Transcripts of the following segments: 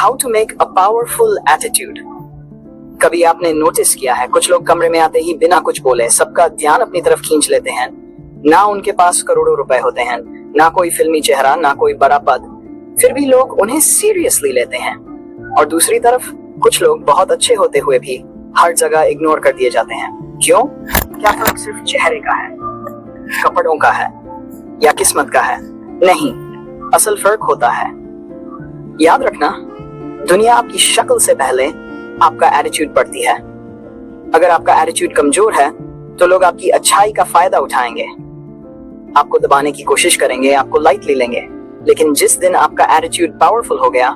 How to make a powerful attitude. कभी आपने notice किया है कुछ लोग कमरे में आते ही बिना कुछ बोले सबका ध्यान अपनी तरफ खींच लेते हैं। ना उनके पास करोड़ों रुपए होते हैं, ना कोई फिल्मी चेहरा, ना कोई बड़ा पद, फिर भी लोग उन्हें सीरियसली लेते हैं। और दूसरी तरफ कुछ लोग बहुत अच्छे होते हुए भी हर जगह इग्नोर कर दिए जाते हैं। क्यों? क्या फर्क सिर्फ चेहरे का है, कपड़ों का है या किस्मत का है? नहीं, असल फर्क होता है, याद रखना, दुनिया आपकी शक्ल से पहले आपका एटीट्यूड पढ़ती है। अगर आपका एटीट्यूड कमजोर है तो लोग आपकी अच्छाई का फायदा उठाएंगे, आपको दबाने की कोशिश करेंगे, आपको लाइटली लेंगे। लेकिन जिस दिन आपका एटीट्यूड पावरफुल हो गया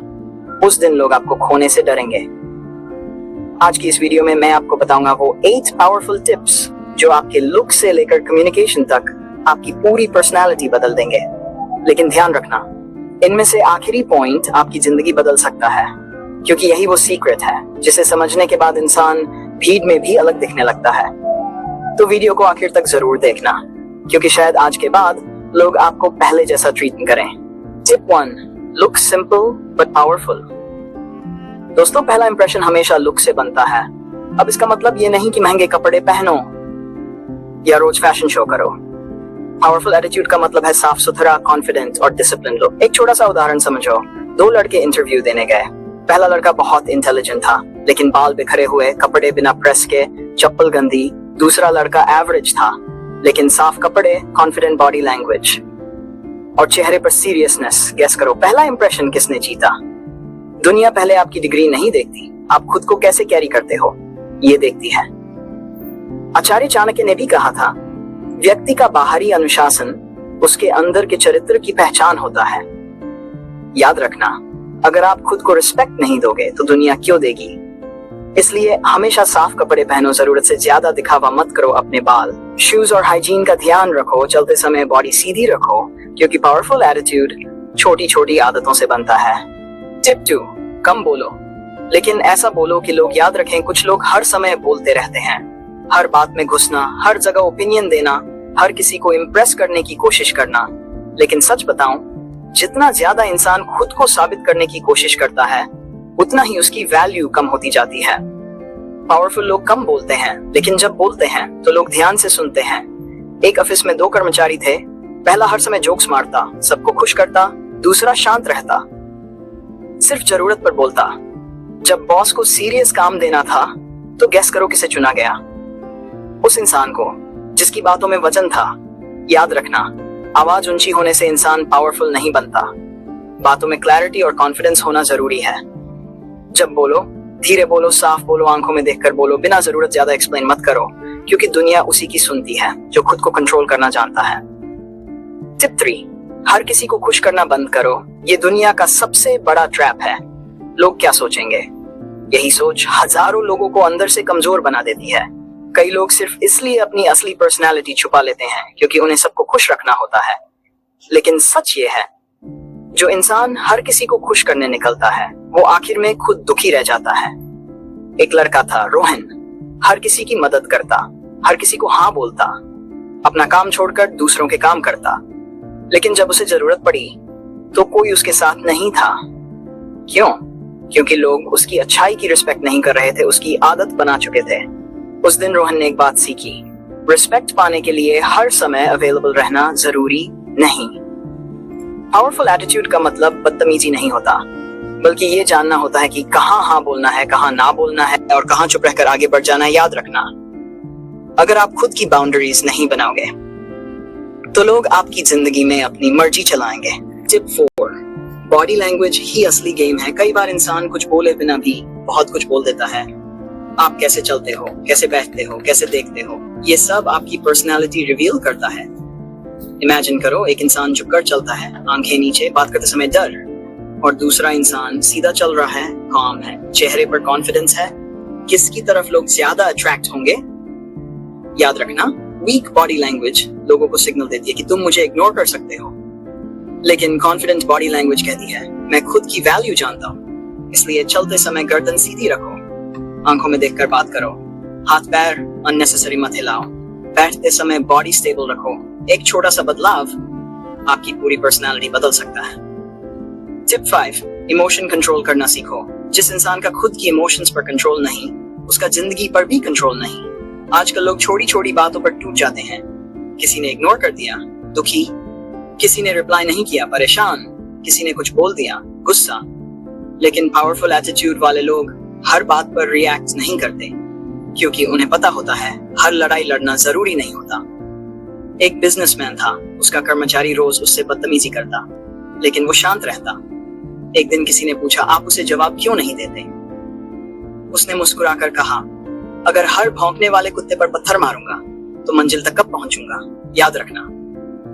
उस दिन लोग आपको खोने से डरेंगे। आज की इस वीडियो में मैं आपको बताऊंगा वो 8 पावरफुल टिप्स जो आपके लुक से लेकर कम्युनिकेशन तक आपकी पूरी पर्सनालिटी बदल देंगे। लेकिन ध्यान रखना, इनमें से आखिरी पॉइंट आपकी जिंदगी बदल सकता है, क्योंकि यही वो सीक्रेट है जिसे समझने के बाद इंसान भीड़ में भी अलग दिखने लगता है। तो वीडियो को आखिर तक जरूर देखना, क्योंकि शायद आज के बाद लोग आपको पहले जैसा ट्रीट करें। Tip 1, look simple but powerful. दोस्तों, पहला इंप्रेशन हमेशा लुक से बनता है। अब इसका मतलब ये नहीं कि महंगे कपड़े पहनो या रोज फैशन शो करो। पावरफुल एटीट्यूड का मतलब है साफ सुथरा, कॉन्फिडेंट और डिसिप्लिन लुक। एक छोटा सा उदाहरण समझो। 2 लड़के इंटरव्यू देने गए। पहला लड़का बहुत इंटेलिजेंट था, लेकिन बाल बिखरे हुए, कपड़े बिना प्रेस के, चप्पल गंदी। दूसरा लड़का एवरेज था, लेकिन साफ कपड़े, कॉन्फिडेंट बॉडी लैंग्वेज और चेहरे पर सीरियसनेस। गेस करो पहला इंप्रेशन किसने जीता? दुनिया पहले आपकी डिग्री नहीं देखती, आप खुद को कैसे कैरी करते हो ये देखती है। आचार्य चाणक्य ने भी कहा था, व्यक्ति का बाहरी अनुशासन उसके अंदर के चरित्र की पहचान होता है। याद रखना, अगर आप खुद को रिस्पेक्ट नहीं दोगे तो दुनिया क्यों देगी? इसलिए हमेशा साफ कपड़े पहनो, जरूरत से ज्यादा दिखावा मत करो अपने बाल। शूज और हाइजीन का ध्यान रखो, चलते समय बॉडी सीधी रखो, क्योंकि पावरफुल एटीट्यूड छोटी छोटी आदतों से बनता है। टिप 2, कम बोलो, लेकिन ऐसा बोलो कि लोग याद रखें। कुछ लोग हर समय बोलते रहते हैं, हर बात में घुसना, हर जगह ओपिनियन देना, हर किसी को इम्प्रेस करने की कोशिश करना। लेकिन सच बताऊं, जितना ज्यादा इंसान खुद को साबित करने की कोशिश करता है उतना ही उसकी वैल्यू कम होती जाती है। पावरफुल लोग कम बोलते हैं, लेकिन जब बोलते हैं तो लोग ध्यान से सुनते हैं। एक ऑफिस में 2 कर्मचारी थे। पहला हर समय जोक्स मारता, सबको खुश करता। दूसरा शांत रहता, सिर्फ जरूरत पर बोलता। जब बॉस को सीरियस काम देना था तो गेस करो किसे चुना गया? उस इंसान को जिसकी बातों में वजन था। याद रखना, आवाज ऊंची होने से इंसान पावरफुल नहीं बनता। बातों में क्लैरिटी और कॉन्फिडेंस होना जरूरी है। जब बोलो, धीरे बोलो, साफ बोलो, आंखों में देखकर बोलो, बिना जरूरत ज्यादा एक्सप्लेन मत करो, क्योंकि दुनिया उसी की सुनती है जो खुद को कंट्रोल करना जानता है। टिप 3, हर किसी को खुश करना बंद करो। ये दुनिया का सबसे बड़ा ट्रैप है। लोग क्या सोचेंगे? यही सोच हजारों लोगों को अंदर से कमजोर बना देती है। कई लोग सिर्फ इसलिए अपनी असली पर्सनालिटी छुपा लेते हैं क्योंकि उन्हें सबको खुश रखना होता है। लेकिन सच ये है, जो इंसान हर किसी को खुश करने निकलता है वो आखिर में खुद दुखी रह जाता है। एक लड़का था रोहन, हर किसी की मदद करता, हर किसी को हाँ बोलता, अपना काम छोड़कर दूसरों के काम करता। लेकिन जब उसे जरूरत पड़ी तो कोई उसके साथ नहीं था। क्यों? क्योंकि लोग उसकी अच्छाई की रिस्पेक्ट नहीं कर रहे थे, उसकी आदत बना चुके थे। उस दिन रोहन ने एक बात सीखी, रिस्पेक्ट पाने के लिए हर समय अवेलेबल रहना जरूरी नहीं। पावरफुल एटीट्यूड का मतलब बदतमीजी नहीं होता, बल्कि ये जानना होता है कि कहाँ हाँ बोलना है, कहाँ ना बोलना है और कहाँ चुप रहकर आगे बढ़ जाना है। याद रखना, अगर आप खुद की बाउंड्रीज नहीं बनाओगे तो लोग आपकी जिंदगी में अपनी मर्जी चलाएंगे। टिप 4, बॉडी लैंग्वेज ही असली गेम है। कई बार इंसान कुछ बोले बिना भी बहुत कुछ बोल देता है। आप कैसे चलते हो, कैसे बैठते हो, कैसे देखते हो, ये सब आपकी पर्सनालिटी रिवील करता है। इमेजिन करो, एक इंसान झुककर चलता है, आंखें नीचे, बात करते समय डर, और दूसरा इंसान सीधा चल रहा है, काम है, चेहरे पर कॉन्फिडेंस है। किसकी तरफ लोग ज्यादा अट्रैक्ट होंगे? याद रखना, वीक बॉडी लैंग्वेज लोगों को सिग्नल देती है कि तुम मुझे इग्नोर कर सकते हो, लेकिन कॉन्फिडेंट बॉडी लैंग्वेज कहती है मैं खुद की वैल्यू जानता हूँ। इसलिए चलते समय गर्दन सीधी रखो, आंखों में देखकर बात करो, हाथ पैर अननेसेसरी मत हिलाओ, बैठते समय बॉडी स्टेबल रखो। एक छोटा सा बदलाव आपकी पूरी पर्सनालिटी बदल सकता है। टिप 5, इमोशन कंट्रोल करना सीखो। जिस इंसान का खुद की इमोशंस पर कंट्रोल नहीं, उसका जिंदगी पर भी कंट्रोल नहीं। आजकल लोग छोटी छोटी बातों पर टूट जाते हैं। किसी ने इग्नोर कर दिया, दुखी। किसी ने रिप्लाई नहीं किया, परेशान। किसी ने कुछ बोल दिया, गुस्सा। लेकिन पावरफुल एटीट्यूड वाले लोग हर बात पर रिएक्ट नहीं करते, क्योंकि उन्हें पता होता है हर लड़ाई लड़ना जरूरी नहीं होता। एक बिजनेसमैन था, उसका कर्मचारी रोज उससे बदतमीजी करता, लेकिन वो शांत रहता। एक दिन किसी ने पूछा, आप उसे जवाब क्यों नहीं देते? उसने मुस्कुराकर कहा, अगर हर भौंकने वाले कुत्ते पर पत्थर मारूंगा तो मंजिल तक कब पहुंचूंगा? याद रखना,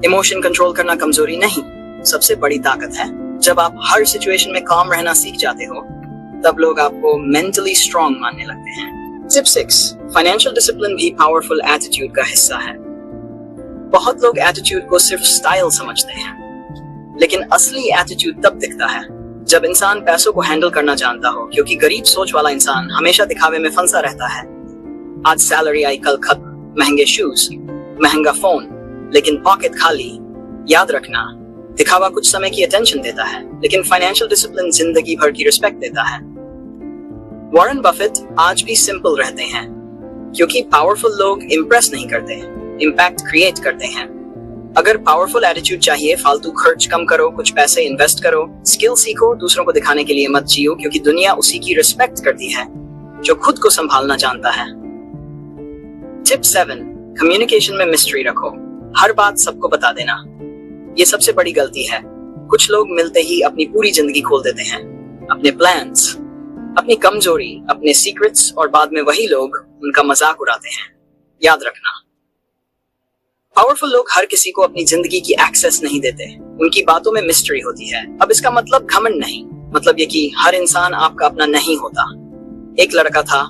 इमोशन कंट्रोल करना कमजोरी नहीं, सबसे बड़ी ताकत है। जब आप हर सिचुएशन में काम रहना सीख जाते हो, तब लोग आपको मेंटली स्ट्रांग मानने लगते हैं। टिप 6, फाइनेंशियल डिसिप्लिन भी पावरफुल एटीट्यूड का हिस्सा है। बहुत लोग एटीट्यूड को सिर्फ स्टाइल समझते हैं, लेकिन असली एटीट्यूड तब दिखता है जब इंसान पैसों को हैंडल करना जानता हो, क्योंकि गरीब सोच वाला इंसान हमेशा दिखावे में फंसा रहता है। आज सैलरी आई, कल खत्म, महंगे शूज, महंगा फोन, लेकिन पॉकेट खाली। याद रखना, दिखावा कुछ समय की अटेंशन देता है, लेकिन फाइनेंशियल डिसिप्लिन जिंदगी भर की रिस्पेक्ट देता है। वॉरेन बफेट आज भी सिंपल रहते हैं, क्योंकि पावरफुल लोग इंप्रेस नहीं करते, इम्पैक्ट क्रिएट करते हैं। अगर पावरफुल एटीट्यूड चाहिए, फालतू खर्च कम करो, कुछ पैसे इन्वेस्ट करो, स्किल सीखो, दूसरों को दिखाने के लिए मत जियो, क्योंकि दुनिया उसी की रिस्पेक्ट करती है जो खुद को संभालना जानता है। टिप 7, कम्युनिकेशन में मिस्ट्री रखो, हर बात सबको बता देना। ये सबसे बड़ी गलती है। कुछ लोग मिलते ही अपनी पूरी जिंदगी खोल देते हैं, अपने प्लान्स, अपनी कमजोरी, अपने सीक्रेट्स, और बाद में वही लोग उनका मजाक उड़ाते हैं। याद रखना, पावरफुल लोग हर किसी को अपनी जिंदगी की एक्सेस नहीं देते, उनकी बातों में मिस्ट्री होती है। अब इसका मतलब घमंड नहीं, मतलब ये कि हर इंसान आपका अपना नहीं होता। एक लड़का था,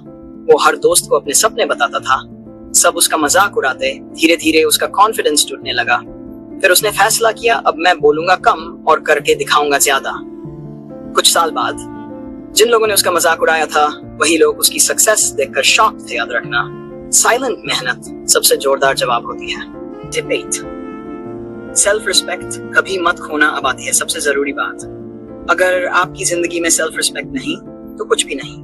वो हर दोस्त को अपने सपने बताता था, सब उसका मजाक उड़ाते। धीरे धीरे उसका कॉन्फिडेंस टूटने लगा। फिर उसने फैसला किया, अब मैं बोलूंगा कम और करके दिखाऊंगा ज्यादा। कुछ साल बाद जिन लोगों ने उसका मजाक उड़ाया था, वही लोग उसकी सक्सेस देखकर शॉक थे। याद रखना, साइलेंट मेहनत सबसे जोरदार जवाब होती है। टिप 8, सेल्फ रिस्पेक्ट कभी मत खोना। अब आती है सबसे जरूरी बात। अगर आपकी जिंदगी में सेल्फ रिस्पेक्ट नहीं, तो कुछ भी नहीं।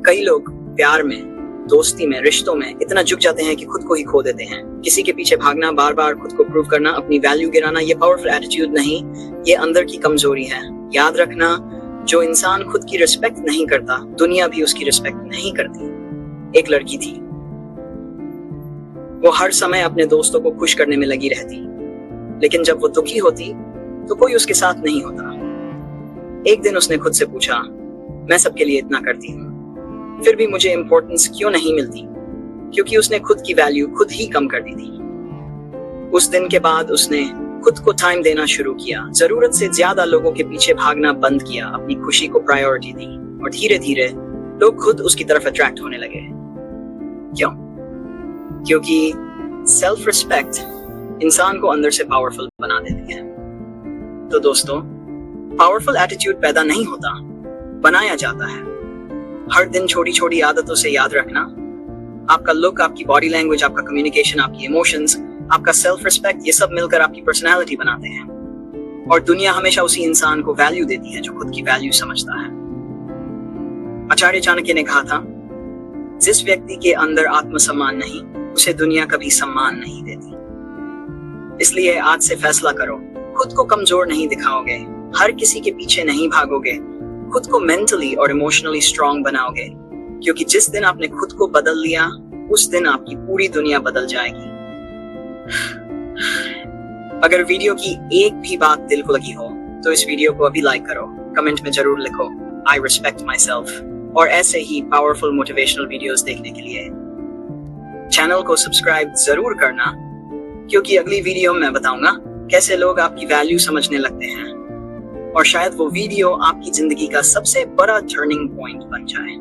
कई लोग प्यार में, दोस्ती में, रिश्तों में इतना झुक जाते हैं कि खुद को ही खो देते हैं। किसी के पीछे भागना, बार बार खुद को प्रूव करना, अपनी वैल्यू गिराना, ये पावरफुल एटीट्यूड नहीं, ये अंदर की कमजोरी है। याद रखना, जो इंसान खुद की रिस्पेक्ट नहीं करता, दुनिया भी उसकी रिस्पेक्ट नहीं करती। एक लड़की थी, वो हर समय अपने दोस्तों को खुश करने में लगी रहती, लेकिन जब वो दुखी होती तो कोई उसके साथ नहीं होता। एक दिन उसने खुद से पूछा, मैं सबके लिए इतना करती हूँ, फिर भी मुझे इंपॉर्टेंस क्यों नहीं मिलती? क्योंकि उसने खुद की वैल्यू खुद ही कम कर दी थी। उस दिन के बाद उसने खुद को टाइम देना शुरू किया, जरूरत से ज्यादा लोगों के पीछे भागना बंद किया, अपनी खुशी को प्रायोरिटी दी, और धीरे धीरे लोग खुद उसकी तरफ अट्रैक्ट होने लगे। क्यों? क्योंकि सेल्फ रिस्पेक्ट इंसान को अंदर से पावरफुल बना देती है। तो दोस्तों, पावरफुल एटीट्यूड पैदा नहीं होता, बनाया जाता है। हर दिन छोटी छोटी आदतों से। याद रखना, आपका लुक, आपकी बॉडी लैंग्वेज, आपका कम्युनिकेशन, आपकी इमोशंस, आपका सेल्फ रिस्पेक्ट, ये सब मिलकर आपकी पर्सनैलिटी बनाते हैं। और दुनिया हमेशा उसी इंसान को वैल्यू देती है जो खुद की वैल्यू समझता है। आचार्य चाणक्य ने कहा था, जिस व्यक्ति के अंदर आत्मसम्मान नहीं, उसे दुनिया कभी सम्मान नहीं देती। इसलिए आज से फैसला करो, खुद को कमजोर नहीं दिखाओगे, हर किसी के पीछे नहीं भागोगे, खुद को मेंटली और इमोशनली स्ट्रांग बनाओगे, क्योंकि जिस दिन आपने खुद को बदल लिया, उस दिन आपकी पूरी दुनिया बदल जाएगी। अगर वीडियो की एक भी बात दिल को लगी हो, तो इस वीडियो को अभी लाइक करो, कमेंट में जरूर लिखो आई रिस्पेक्ट माई सेल्फ, और ऐसे ही पावरफुल मोटिवेशनल वीडियोस देखने के लिए चैनल को सब्सक्राइब जरूर करना, क्योंकि अगली वीडियो में बताऊंगा कैसे लोग आपकी वैल्यू समझने लगते हैं, और शायद वो वीडियो आपकी जिंदगी का सबसे बड़ा टर्निंग पॉइंट बन जाए।